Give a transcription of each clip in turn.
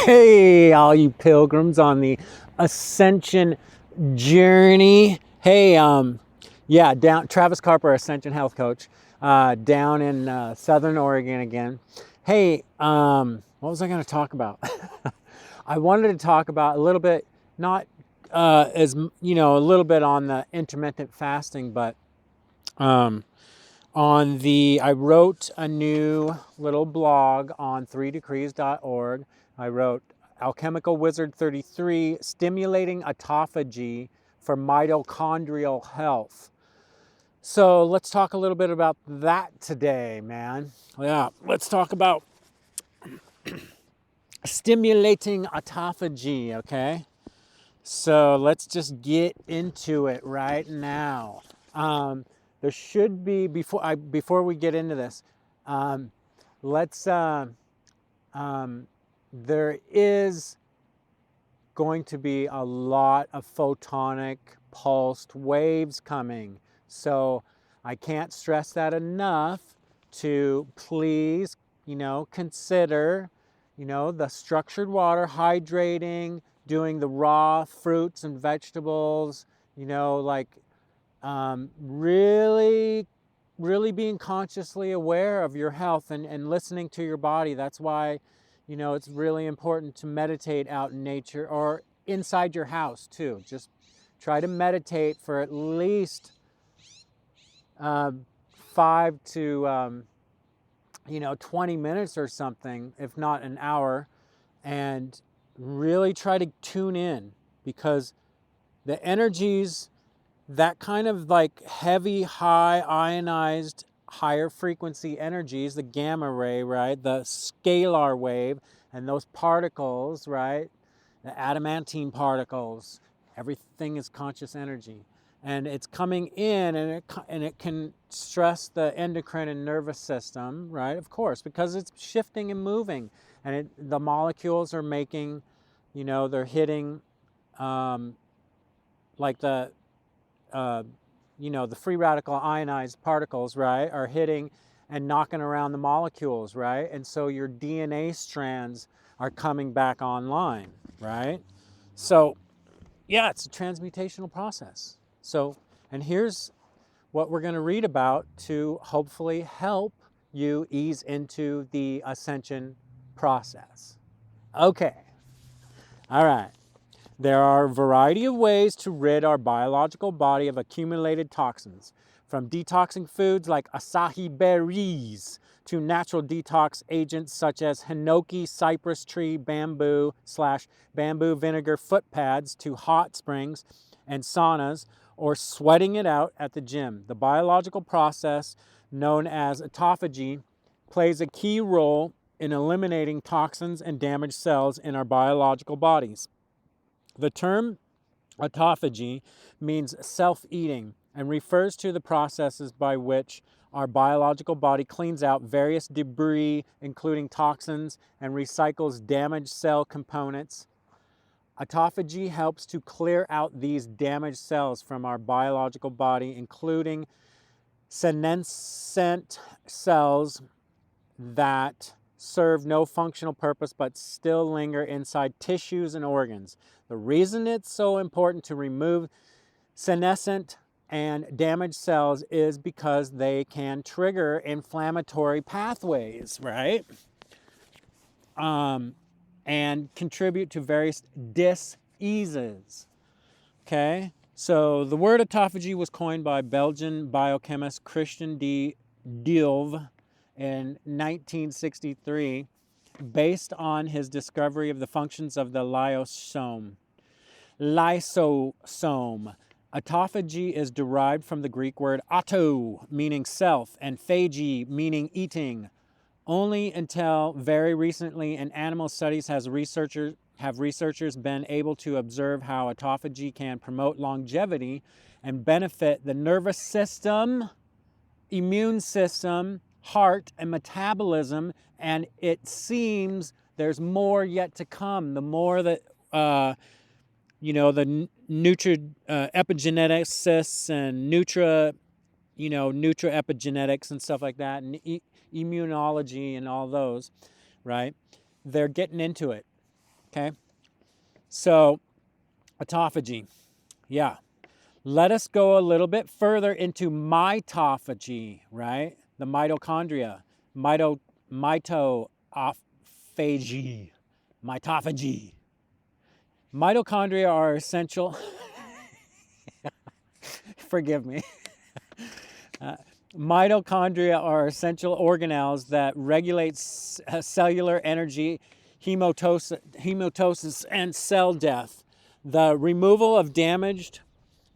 Hey, all you pilgrims on the Ascension journey. Hey, yeah, down Travis Carper, Ascension health coach, down in Southern Oregon again. Hey, what was I going to talk about? I wanted to talk about a little bit, not a little bit on the intermittent fasting, but um, I wrote a new little blog on 3decrees.org. I wrote Alchemical Wizard 33, Stimulating Autophagy for Mitochondrial Health. So let's talk a little bit about that today, man. Yeah, let's talk about stimulating autophagy, okay? So let's just get into it right now. There should be, before we get into this, um, let's there is going to be a lot of photonic pulsed waves coming. So I can't stress that enough to please, consider, the structured water, hydrating, doing the raw fruits and vegetables, like really, really being consciously aware of your health and listening to your body. That's why, it's really important to meditate out in nature or inside your house too. Just try to meditate for at least 5 to 20 minutes or something, if not an hour, and really try to tune in, because the energies, that kind of like heavy, high ionized, higher frequency energies, the gamma ray, right? The scalar wave, and those particles, right? The adamantine particles, everything is conscious energy. And it's coming in, and it can stress the endocrine and nervous system, right? Of course, because it's shifting and moving. And the molecules are making, they're hitting like the free radical ionized particles, right, are hitting and knocking around the molecules, right? And so your DNA strands are coming back online, right? So, yeah, it's a transmutational process. So, and here's what we're going to read about to hopefully help you ease into the ascension process. Okay. All right. There are a variety of ways to rid our biological body of accumulated toxins, from detoxing foods like acai berries to natural detox agents such as hinoki, cypress tree, bamboo/bamboo vinegar foot pads to hot springs and saunas, or sweating it out at the gym. The biological process known as autophagy plays a key role in eliminating toxins and damaged cells in our biological bodies. The term autophagy means self-eating and refers to the processes by which our biological body cleans out various debris, including toxins, and recycles damaged cell components. Autophagy helps to clear out these damaged cells from our biological body, including senescent cells that serve no functional purpose but still linger inside tissues and organs. The reason it's so important to remove senescent and damaged cells is because they can trigger inflammatory pathways, right? And contribute to various diseases. Okay? So the word autophagy was coined by Belgian biochemist Christian de Duve in 1963, based on his discovery of the functions of the lysosome. Autophagy is derived from the Greek word auto, meaning self, and phagy, meaning eating. Only until very recently in animal studies have researchers been able to observe how autophagy can promote longevity and benefit the nervous system, immune system, heart, and metabolism. And it seems there's more yet to come. The more that the epigeneticists and nutra epigenetics and stuff like that, and immunology and all those, right? They're getting into it. Okay? So, autophagy. Yeah. Let us go a little bit further into mitophagy, right? The mitochondria. Mitophagy. Mitophagy. Mitochondria are essential. Forgive me. Mitochondria are essential organelles that regulate cellular energy, hematosis, and cell death. The removal of damaged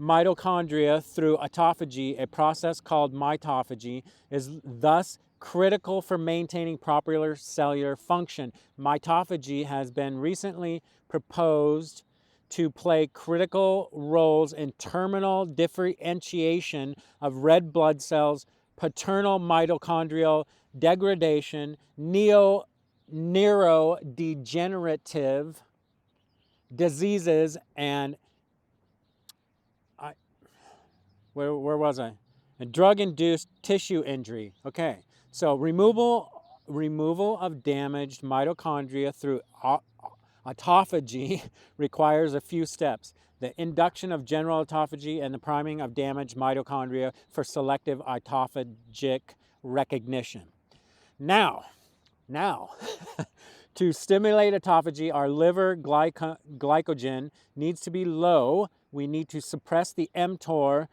mitochondria through autophagy, a process called mitophagy, is thus critical for maintaining proper cellular function. Mitophagy has been recently proposed to play critical roles in terminal differentiation of red blood cells, paternal mitochondrial degradation, neurodegenerative diseases, and where was I? And drug-induced tissue injury. Okay, so removal of damaged mitochondria through autophagy requires a few steps. The induction of general autophagy and the priming of damaged mitochondria for selective autophagic recognition. Now, to stimulate autophagy, our liver glycogen needs to be low. We need to suppress the mTOR,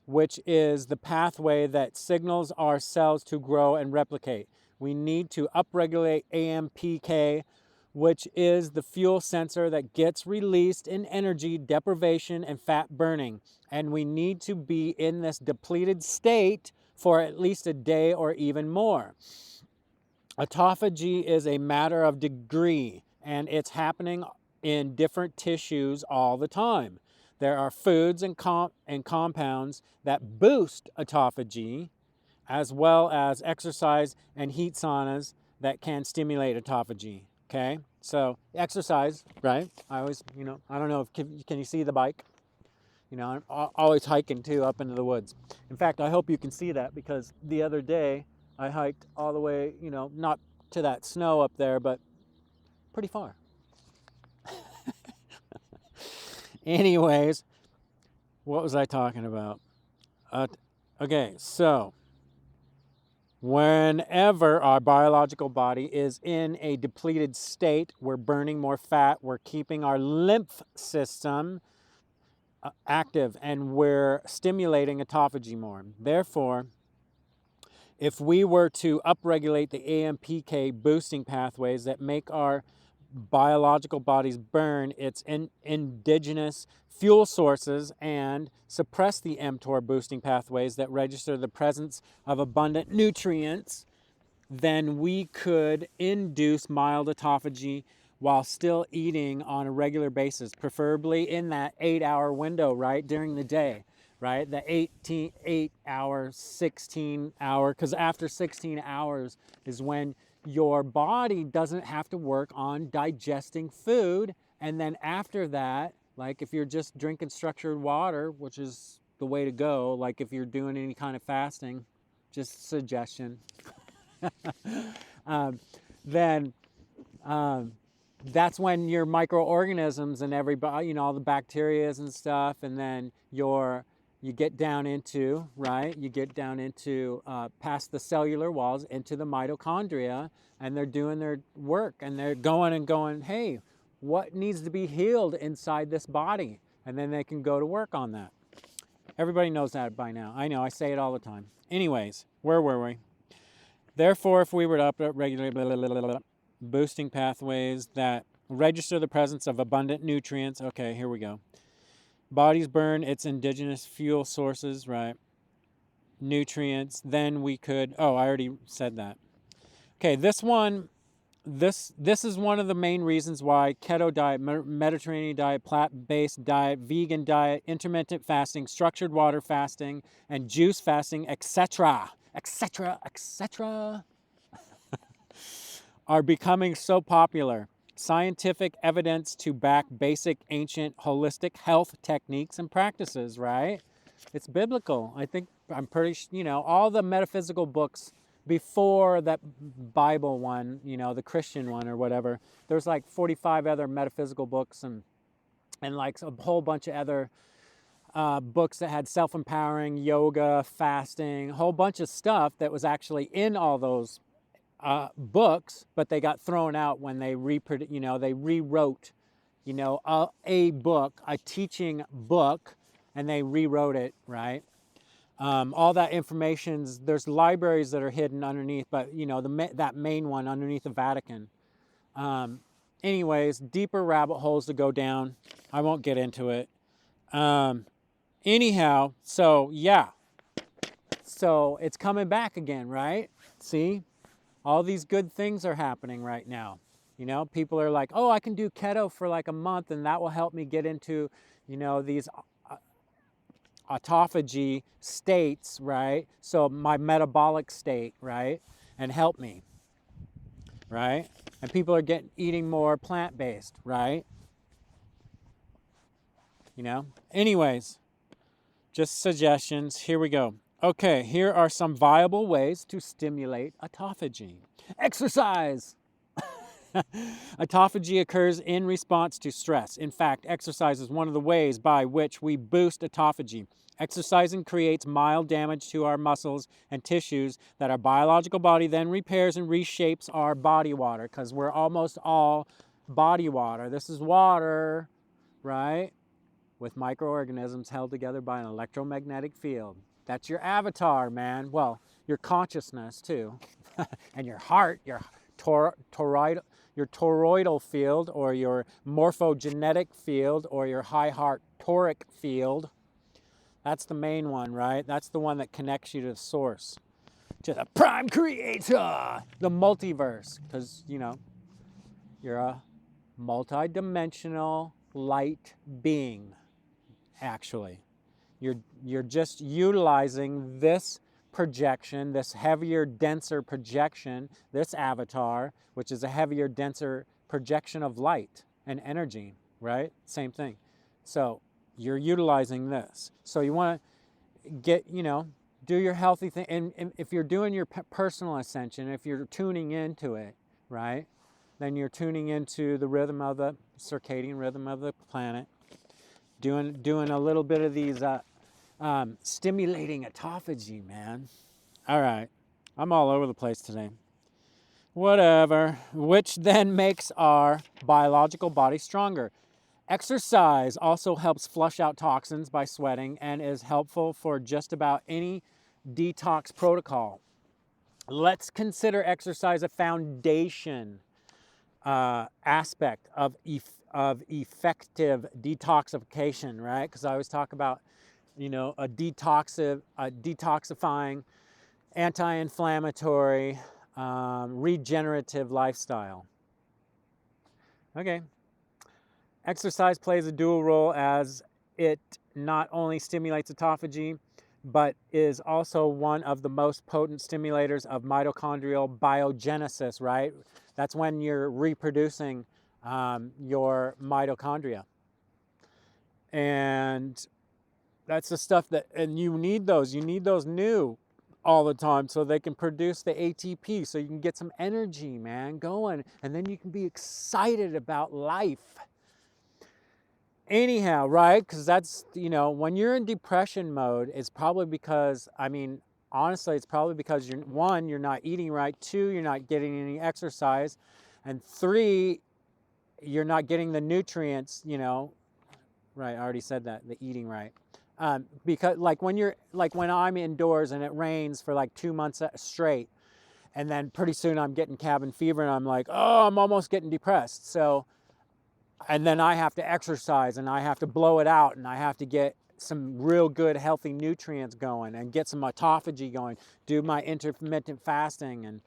which is the pathway that signals our cells to grow and replicate. We need to upregulate AMPK, which is the fuel sensor that gets released in energy deprivation and fat burning. And we need to be in this depleted state for at least a day or even more. Autophagy is a matter of degree, and it's happening in different tissues all the time. There are foods and compounds that boost autophagy, as well as exercise and heat saunas that can stimulate autophagy. Okay, so exercise, right? I always, I don't know if can you see the bike? I'm always hiking too up into the woods. In fact, I hope you can see that, because the other day I hiked all the way, not to that snow up there, but pretty far. Anyways, what was I talking about? Okay, so whenever our biological body is in a depleted state, we're burning more fat, we're keeping our lymph system active, and we're stimulating autophagy more. Therefore, if we were to upregulate the AMPK boosting pathways that make our biological bodies burn its indigenous fuel sources and suppress the mTOR boosting pathways that register the presence of abundant nutrients, then we could induce mild autophagy while still eating on a regular basis, preferably in that 8-hour window, right, during the day, right? The 8-hour, 16-hour, because after 16 hours is when your body doesn't have to work on digesting food. And then after that, like if you're just drinking structured water, which is the way to go, like if you're doing any kind of fasting, just suggestion, then that's when your microorganisms and everybody, all the bacteria and stuff, and then you get down into, right? You get down into past the cellular walls into the mitochondria, and they're doing their work, and they're going, hey, what needs to be healed inside this body? And then they can go to work on that. Everybody knows that by now. I know, I say it all the time. Anyways, where were we? Therefore, if we were to upregulate boosting pathways that register the presence of abundant nutrients, okay, here we go. Bodies burn its indigenous fuel sources, right? Nutrients, then we could, I already said that. Okay, this is one of the main reasons why keto diet, Mediterranean diet, plant-based diet, vegan diet, intermittent fasting, structured water fasting, and juice fasting, etc., are becoming so popular. Scientific evidence to back basic ancient holistic health techniques and practices, right? It's biblical. I'm pretty, all the metaphysical books before that Bible one, you know, the Christian one or whatever, there's like 45 other metaphysical books and like a whole bunch of other books that had self-empowering, yoga, fasting, a whole bunch of stuff that was actually in all those books, but they got thrown out when they they rewrote, a book, a teaching book, and they rewrote it, right? All that information's, there's libraries that are hidden underneath, but that main one underneath the Vatican. Anyways, deeper rabbit holes to go down. I won't get into it. Anyhow, so yeah. So it's coming back again, right? See? All these good things are happening right now. People are like, oh, I can do keto for like a month and that will help me get into, these autophagy states, right? So my metabolic state, right? And help me, right? And people are eating more plant-based, right? Anyways, just suggestions. Here we go. Okay, here are some viable ways to stimulate autophagy. Exercise! Autophagy occurs in response to stress. In fact, exercise is one of the ways by which we boost autophagy. Exercising creates mild damage to our muscles and tissues that our biological body then repairs and reshapes our body water, because we're almost all body water. This is water, right? With microorganisms held together by an electromagnetic field. That's your avatar, man. Well, your consciousness too. And your heart, your toroidal field, or your morphogenetic field, or your high heart toric field. That's the main one, right? That's the one that connects you to the source, to the prime creator, the multiverse, because, you're a multi-dimensional light being, actually. You're just utilizing this projection, this heavier, denser projection, this avatar, which is a heavier, denser projection of light and energy, right? Same thing. So you're utilizing this. So you want to get, do your healthy thing. And if you're doing your personal ascension, if you're tuning into it, right, then you're tuning into the rhythm of the circadian rhythm of the planet, doing a little bit of these stimulating autophagy, man. All right, I'm all over the place today. Whatever, which then makes our biological body stronger. Exercise also helps flush out toxins by sweating and is helpful for just about any detox protocol. Let's consider exercise a foundation aspect of effective detoxification, right? Because I always talk about, a detoxifying, anti-inflammatory, regenerative lifestyle. Okay. Exercise plays a dual role, as it not only stimulates autophagy, but is also one of the most potent stimulators of mitochondrial biogenesis, right? That's when you're reproducing your mitochondria. And that's the stuff and you need those new all the time so they can produce the ATP, so you can get some energy, man, going, and then you can be excited about life. Anyhow, right? Because that's, when you're in depression mode, it's probably because, honestly, it's probably because you're not eating right, 2, you're not getting any exercise, and 3, you're not getting the nutrients, right? I already said that, the eating right. Because when I'm indoors and it rains for like 2 months straight, and then pretty soon I'm getting cabin fever and I'm like, oh, I'm almost getting depressed. So, and then I have to exercise and I have to blow it out and I have to get some real good healthy nutrients going and get some autophagy going, do my intermittent fasting. And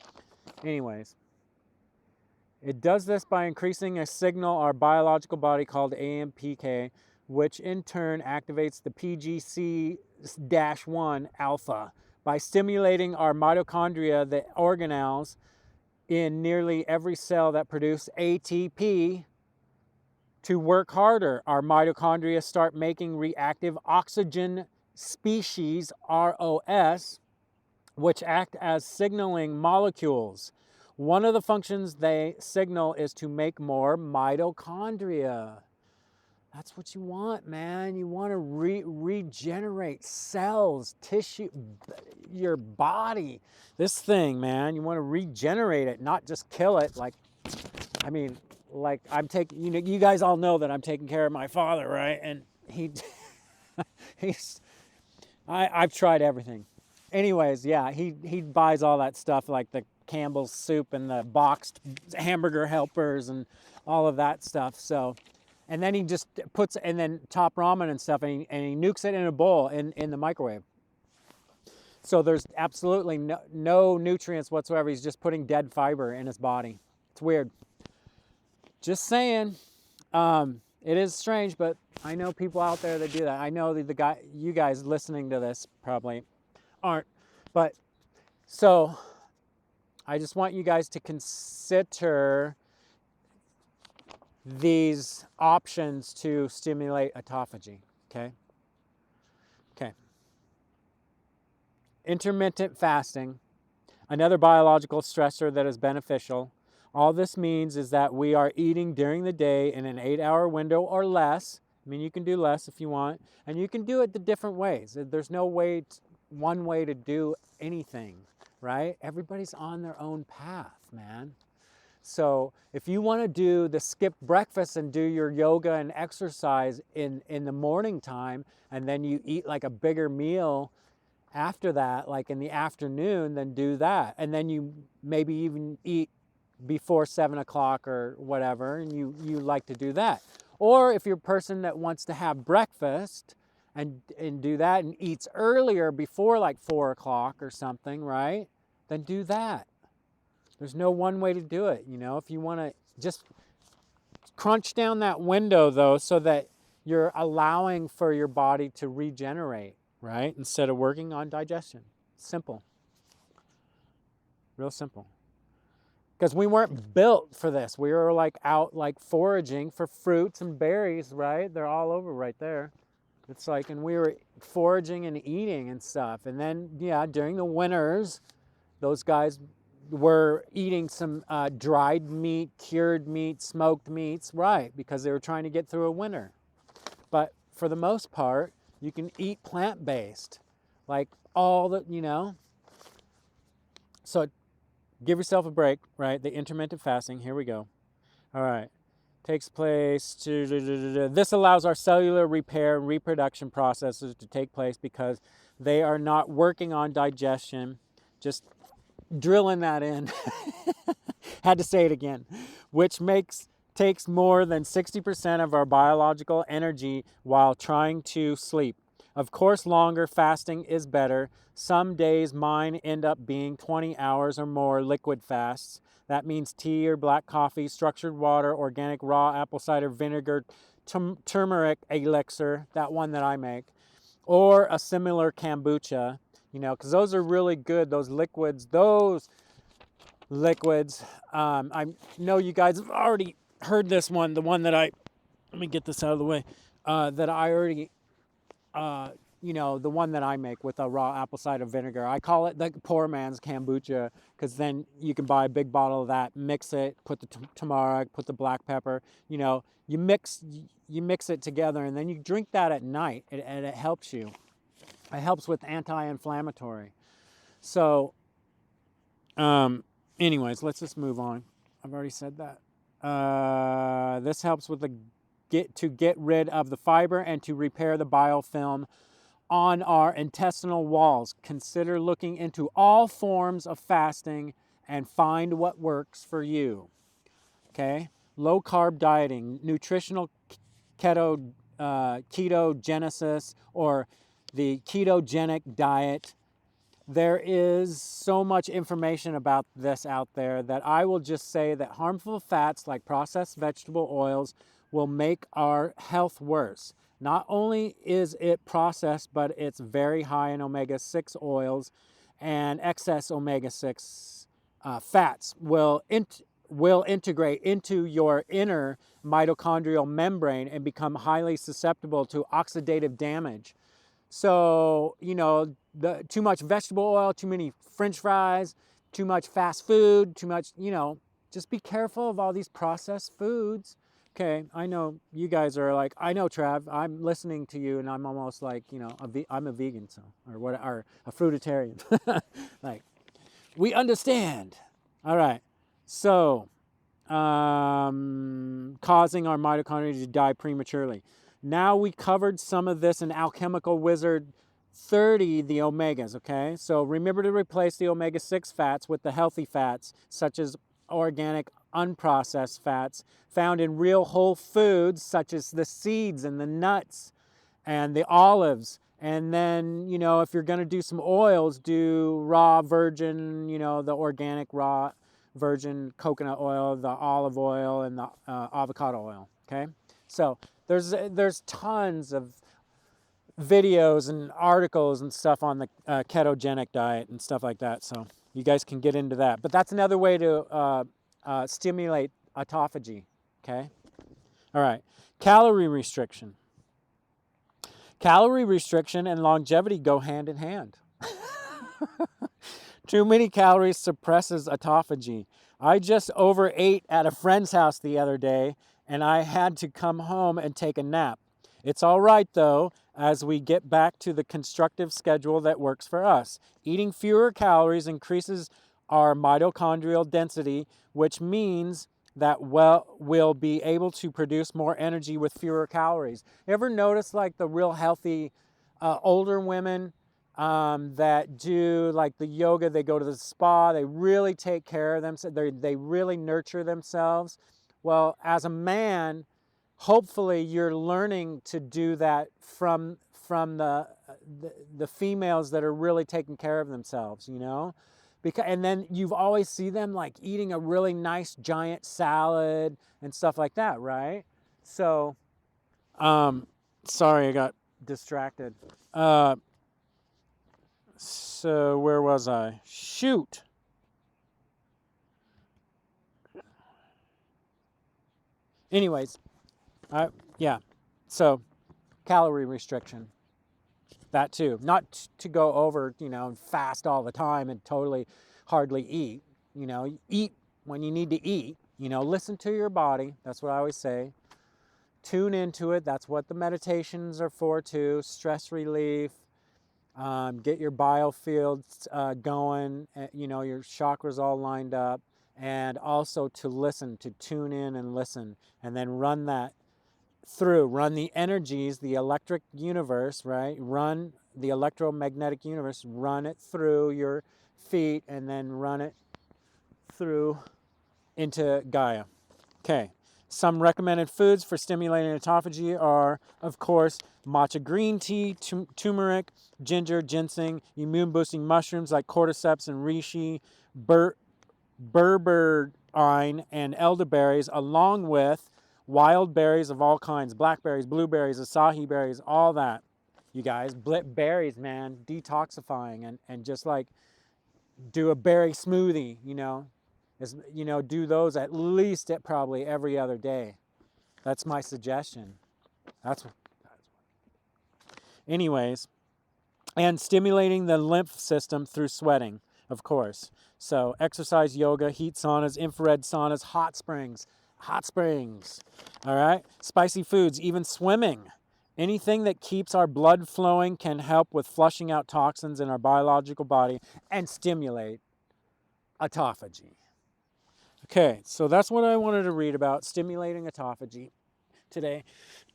anyways, it does this by increasing a signal our biological body called AMPK, which in turn activates the PGC-1 alpha. By stimulating our mitochondria, the organelles in nearly every cell that produce ATP, to work harder, our mitochondria start making reactive oxygen species, ROS, which act as signaling molecules. One of the functions they signal is to make more mitochondria. That's what you want, man. You want to regenerate cells, tissue, your body. This thing, man, you want to regenerate it, not just kill it. Like, I mean, like I'm taking, you guys all know that I'm taking care of my father, right? And I've tried everything. Anyways, yeah, he buys all that stuff like the Campbell's soup and the boxed hamburger helpers and all of that stuff. So, and then he just puts, and then top ramen and stuff, and he nukes it in a bowl in the microwave. So there's absolutely no nutrients whatsoever. He's just putting dead fiber in his body. It's weird. Just saying. It is strange, but I know people out there that do that. I know you guys listening to this probably aren't. But so I just want you guys to consider these options to stimulate autophagy, okay? Okay. Intermittent fasting, another biological stressor that is beneficial. All this means is that we are eating during the day in an 8-hour window or less. I mean, you can do less if you want, and you can do it the different ways. There's no one way to do anything, right? Everybody's on their own path, man. So if you want to do the skip breakfast and do your yoga and exercise in the morning time, and then you eat like a bigger meal after that, like in the afternoon, then do that. And then you maybe even eat before 7 o'clock or whatever, and you like to do that. Or if you're a person that wants to have breakfast and do that and eats earlier before like 4 o'clock or something, right? Then do that. There's no one way to do it, you know. If you want to just crunch down that window though, so that you're allowing for your body to regenerate, right? Instead of working on digestion. Simple. Real simple. Because we weren't built for this. We were like out like foraging for fruits and berries, right? They're all over right there. It's like, and we were foraging and eating and stuff. And then, yeah, during the winters, those guys were eating some dried meat, cured meat, smoked meats, right? Because they were trying to get through a winter. But for the most part, you can eat plant-based, like all the, you know. So give yourself a break, right? The intermittent fasting, here we go. All right, takes place this allows our cellular repair and reproduction processes to take place because they are not working on digestion. Just drilling that in. Had to say it again. Which takes more than 60% of our biological energy while trying to sleep. Of course, longer fasting is better. Some days mine end up being 20 hours or more liquid fasts. That means tea or black coffee, structured water, organic raw apple cider vinegar, turmeric elixir, that one that I make, or a similar kombucha, you know, because those are really good, those liquids. I know you guys have already heard this one, the one that let me get this out of the way, that I already, you know, the one that I make with a raw apple cider vinegar. I call it the poor man's kombucha, because then you can buy a big bottle of that, mix it, put the turmeric, put the black pepper, you know, you mix it together, and then you drink that at night, and it helps you. It helps with anti-inflammatory. So, anyways, let's just move on. I've already said that. This helps with to get rid of the fiber and to repair the biofilm on our intestinal walls. Consider looking into all forms of fasting and find what works for you. Okay? Low carb dieting, nutritional ketogenesis, or the ketogenic diet. There is so much information about this out there that I will just say that harmful fats like processed vegetable oils will make our health worse. Not only is it processed, but it's very high in omega-6 oils, and excess omega-6 fats will integrate into your inner mitochondrial membrane and become highly susceptible to oxidative damage. So, you know, too much vegetable oil, too many French fries, too much fast food, too much, you know, just be careful of all these processed foods. Okay, I know you guys are like, I know, Trav, I'm listening to you and I'm almost like, you know, I'm a vegan, so, or a fruitarian. Like, we understand. All right, so causing our mitochondria to die prematurely. Now we covered some of this in Alchemical Wizard 30, the omegas, okay? So remember to replace the omega-6 fats with the healthy fats, such as organic, unprocessed fats found in real whole foods, such as the seeds and the nuts and the olives. And then, you know, if you're going to do some oils, do raw virgin, you know, the organic raw virgin coconut oil, the olive oil, and the avocado oil. Okay, so there's tons of videos and articles and stuff on the ketogenic diet and stuff like that. So you guys can get into that. But that's another way to stimulate autophagy. Okay, all right, calorie restriction. Calorie restriction and longevity go hand in hand. Too many calories suppresses autophagy. I just overate at a friend's house the other day and I had to come home and take a nap. It's all right though, as we get back to the constructive schedule that works for us. Eating fewer calories increases our mitochondrial density, which means that we'll be able to produce more energy with fewer calories. You ever notice like the real healthy older women that do like the yoga, they go to the spa, they really take care of themselves, they really nurture themselves. Well, as a man, hopefully you're learning to do that from the females that are really taking care of themselves, you know? Because, and then you've always see them like eating a really nice giant salad and stuff like that, right? So, sorry, I got distracted. So where was I? Shoot. Anyways, yeah. So calorie restriction. That too. Not to go over, you know, and fast all the time and totally hardly eat. You know, eat when you need to eat. You know, listen to your body. That's what I always say. Tune into it. That's what the meditations are for too. Stress relief. Get your biofields going. You know, your chakras all lined up. And also to listen, to tune in and listen. And then run that through, run the energies, the electric universe, right? Run the electromagnetic universe, run it through your feet and then run it through into Gaia. Okay, some recommended foods for stimulating autophagy are, of course, matcha green tea, turmeric, ginger, ginseng, immune-boosting mushrooms like cordyceps and reishi, berberine, and elderberries, along with wild berries of all kinds, blackberries, blueberries, acai berries, all that. You guys, berries, man, detoxifying, and just like do a berry smoothie, you know, do those at least at probably every other day. That's my suggestion. Anyways, and stimulating the lymph system through sweating, of course. So exercise, yoga, heat saunas, infrared saunas, hot springs. All right, spicy foods, even swimming. Anything that keeps our blood flowing can help with flushing out toxins in our biological body and stimulate autophagy. Okay, so that's what I wanted to read about, stimulating autophagy today.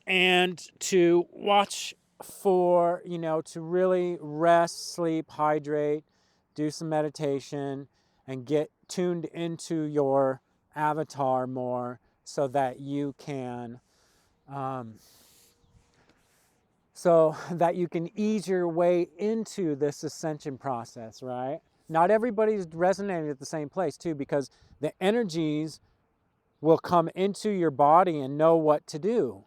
And to watch for, you know, to really rest, sleep, hydrate, do some meditation, and get tuned into your avatar more so that you can ease your way into this ascension process, right? Not everybody's resonating at the same place too, because the energies will come into your body and know what to do.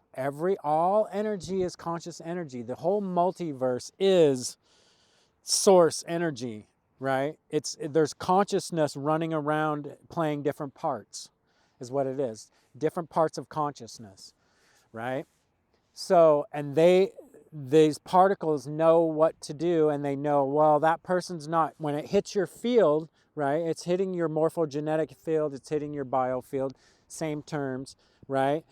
All energy is conscious energy. The whole multiverse is source energy, right? There's consciousness running around playing different parts, is what it is. Different parts of consciousness, right? So, and these particles know what to do, and they know, well, that person's not, when it hits your field, right, it's hitting your morphogenetic field, it's hitting your biofield, same terms, right?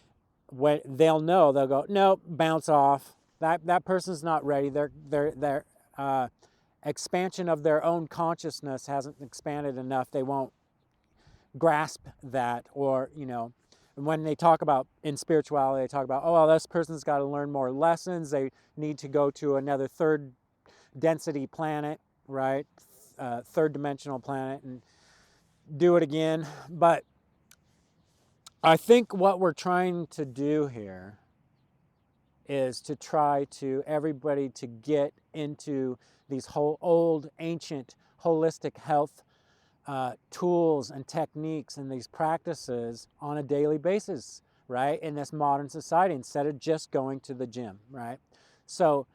When they'll know, they'll go, nope, bounce off. That person's not ready. Their expansion of their own consciousness hasn't expanded enough. They won't grasp that. Or, you know, when they talk about, in spirituality, they talk about, oh, well, this person's got to learn more lessons. They need to go to another third density planet, right? Third dimensional planet, and do it again. But I think what we're trying to do here is to try to everybody to get into these whole old ancient holistic health tools and techniques and these practices on a daily basis, right, in this modern society, instead of just going to the gym, right? So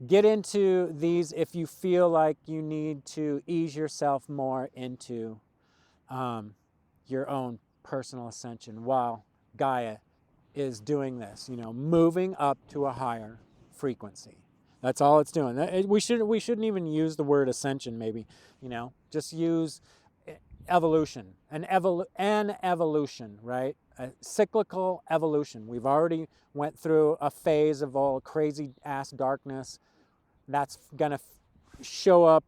get into these if you feel like you need to ease yourself more into your own personal ascension while Gaia is doing this, you know, moving up to a higher frequency. That's all it's doing. We shouldn't even use the word ascension, maybe, you know, just use evolution, an evolution, right? A cyclical evolution. We've already went through a phase of all crazy ass darkness that's gonna show up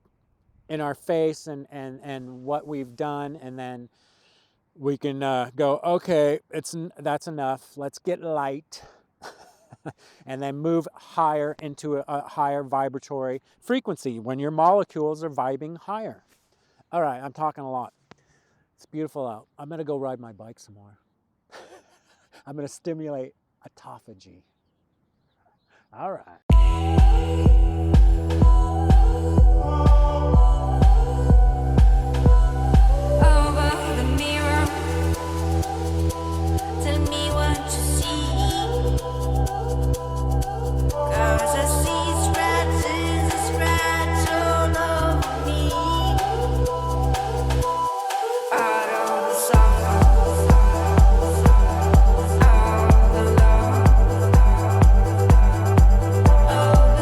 in our face and what we've done, and then we can go, okay, that's enough. Let's get light, and then move higher into a higher vibratory frequency when your molecules are vibing higher. All right, I'm talking a lot. It's beautiful out. I'm gonna go ride my bike some more. I'm gonna stimulate autophagy. All right.